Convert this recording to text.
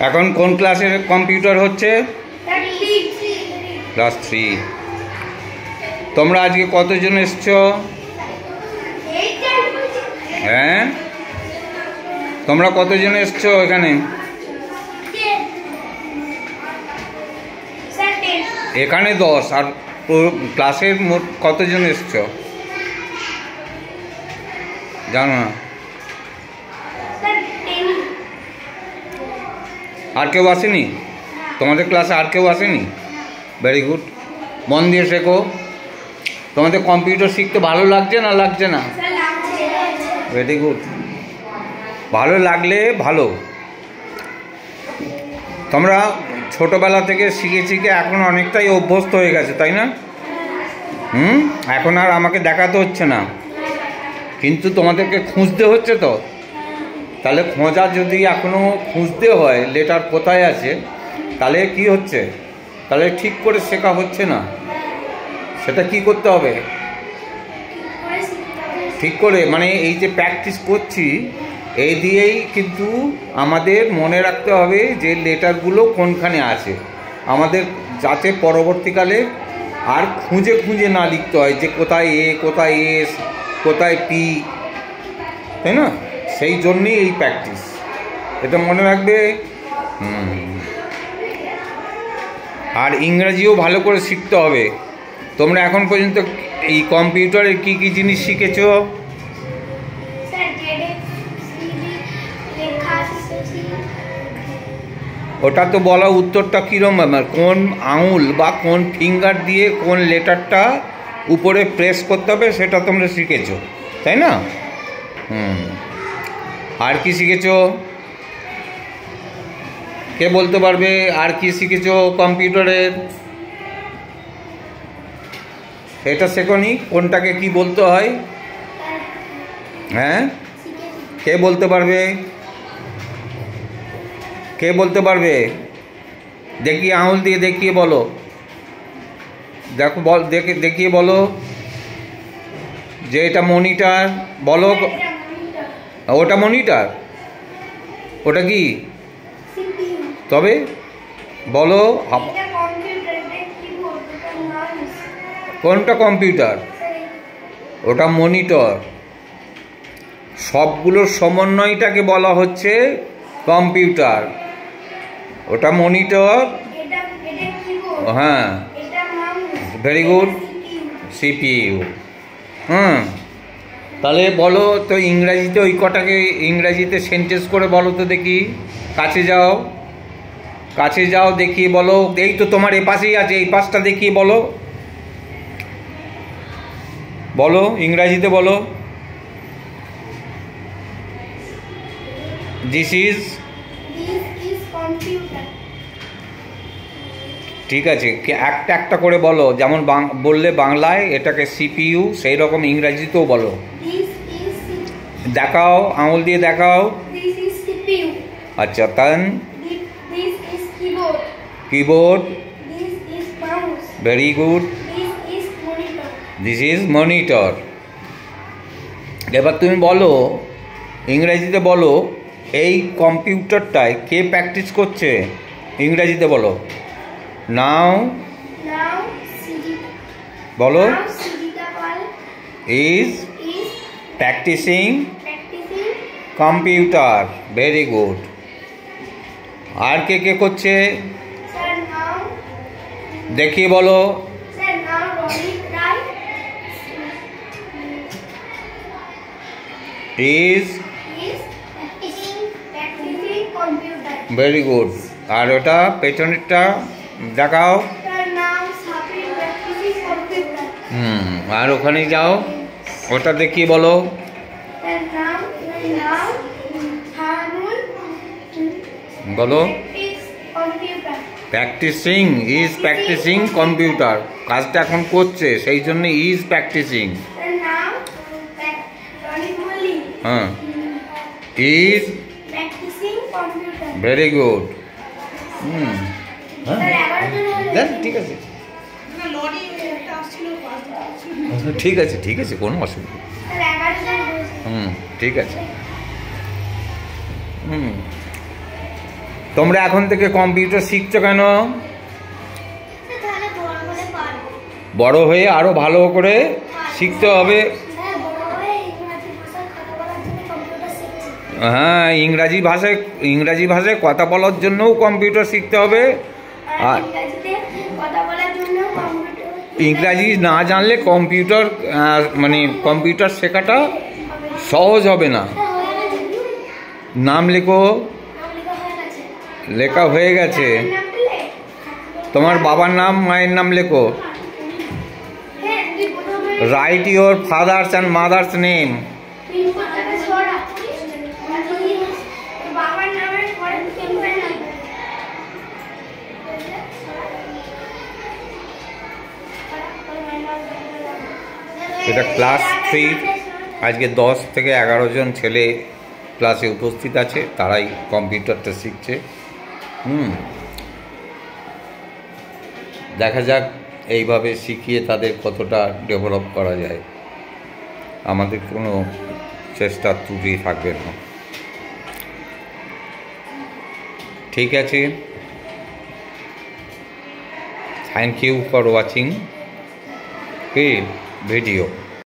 এখন কোন ক্লাসের কম্পিউটার হচ্ছে? ক্লাস 3। তোমরা আজকে কতজন এসছো? হ্যাঁ, তোমরা কতজন এসছো এখানে? এখানে 10। আর ক্লাসের মোট কতজন এসছো জানো না? আর কেউ আসেনি তোমাদের ক্লাসে? আর কেউ আসেনি? ভেরি গুড, মন দিয়ে শেখো। তোমাদের কম্পিউটার শিখতে ভালো লাগছে না লাগছে না? ভেরি গুড, ভালো লাগলে ভালো। তোমরা ছোটোবেলা থেকে শিখে শিখে এখন অনেকটাই অভ্যস্ত হয়ে গেছে, তাই না? এখন আর আমাকে দেখাতে হচ্ছে না, কিন্তু তোমাদেরকে খুঁজতে হচ্ছে তো। তাহলে খোঁজা যদি এখনও খুঁজতে হয় লেটার কোথায় আছে, তাহলে কি হচ্ছে? তাহলে ঠিক করে শেখা হচ্ছে না। সেটা কি করতে হবে? ঠিক করে, মানে এই যে প্র্যাকটিস করছি, এই দিয়েই কিন্তু আমাদের মনে রাখতে হবে যে লেটারগুলো কোনখানে আছে আমাদের, যাতে পরবর্তীকালে আর খুঁজে খুঁজে না লিখতে হয় যে কোথায় এ, কোথায় এস, কোথায় পি, তাই না? সেই জন্যই এই প্র্যাকটিস, এটা মনে রাখবে। আর ইংরাজিও ভালো করে শিখতে হবে। তোমরা এখন পর্যন্ত এই কম্পিউটারের কি কি জিনিস শিখেছো? ওটা তো বলা, উত্তরটা কীরকম? কোন আঙুল বা কোন ফিঙ্গার দিয়ে কোন লেটারটা উপরে প্রেস করতে হবে সেটা তোমরা শিখেছো, তাই না? আর কি শিখেছো? কে বলতে পারবে আর কি শিখেছো কম্পিউটারের? এটা শেখোনি? কোনটাকে কি বলতে হয়? হ্যাঁ, কে বলতে পারবে? কে বলতে পারবে? দেখিয়ে, আঙুল দিয়ে দেখিয়ে বলো। দেখো, বল, দেখিয়ে বলো যে এটা মনিটর। বলো, ওটা মনিটর? ওটা কি? তবে বলো, কোনটা কম্পিউটার? ওটা মনিটর। সবগুলোর সমন্বয়টাকে বলা হচ্ছে কম্পিউটার। ওটা মনিটর। হ্যাঁ, ভেরি গুড, সিপিইউ। তাহলে বলো তো ইংরাজিতে ওই কটাকে ইংরাজিতে সেন্টেন্স করে বলো তো দেখি। কাছে যাও, কাছে যাও, দেখিয়ে বলো। এই তো তোমার এ পাশেই আছে, এই পাশটা দেখিয়ে বলো। বলো, ইংরাজিতে বলো। This is computer. ঠিক আছে, একটা একটা করে বলো। যেমন বললে বাংলায় এটাকে সিপিইউ, সেই রকম ইংরাজিতেও বলো। দেখাও, আঙুল দিয়ে দেখাও। আচ্ছা, তান keyboard. Very good, this is monitor. এবার তুমি বলো, ইংরেজিতে বলো, এই কম্পিউটারটায় কে প্র্যাকটিস করছে? ইংরেজিতে বলো। নাও বলো, is practising computer. Very good. আর কে কে করছে দেখিয়ে বলো। Is very good. আর ওটা পেছনেরটা দেখাও। আর ওখানে যাও, ওটা দেখিয়ে বলো। বলো, প্র্যাকটিসিং, ইজ প্র্যাকটিসিং কম্পিউটার। কাজটা এখন করছে, সেই জন্য ইজ প্র্যাকটিসিং। হ্যাঁ, ইজ ভেরি গুড। দেন, ঠিক আছে, ঠিক আছে, ঠিক আছে, কোনো অসুবিধা। ঠিক আছে। তোমরা এখন থেকে কম্পিউটার শিখছো কেন? বড় হয়ে আরো ভালো করে শিখতে হবে। হ্যাঁ, ইংরাজি ভাষায় কথা বলার জন্যও কম্পিউটার শিখতে হবে। আর ইংরাজি না জানলে কম্পিউটার শেখাটা সহজ হবে না। নাম লেখো। লেখা হয়ে গেছে। তোমার বাবার নাম, মায়ের নাম লেখো। Right your father's and mother's name. এটা ক্লাস 3। আজকে 10 থেকে 11 জন ছেলে ক্লাসে উপস্থিত আছে, তারাই কম্পিউটারটা শিখছে। দেখা যাক এইভাবে শিখিয়ে তাদের কতটা ডেভেলপ করা যায়। আমাদের কোনো চেষ্টা ত্রুটি থাকবে না। ঠিক আছে, thank you for watching video